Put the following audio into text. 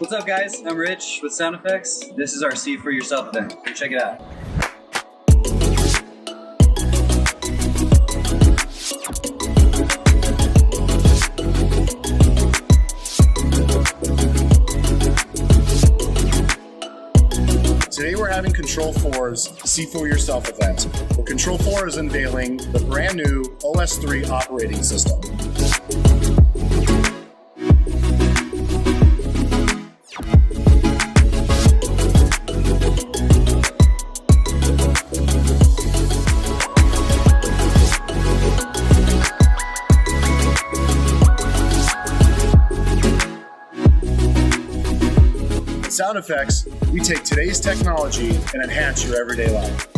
What's up guys, I'm Rich with Sound Effects. This is our See For Yourself event. Go check it out. Today we're having Control4's See For Yourself event, where Control4 is unveiling the brand new OS 3 operating system. At Sound Effects, we take today's technology and enhance your everyday life.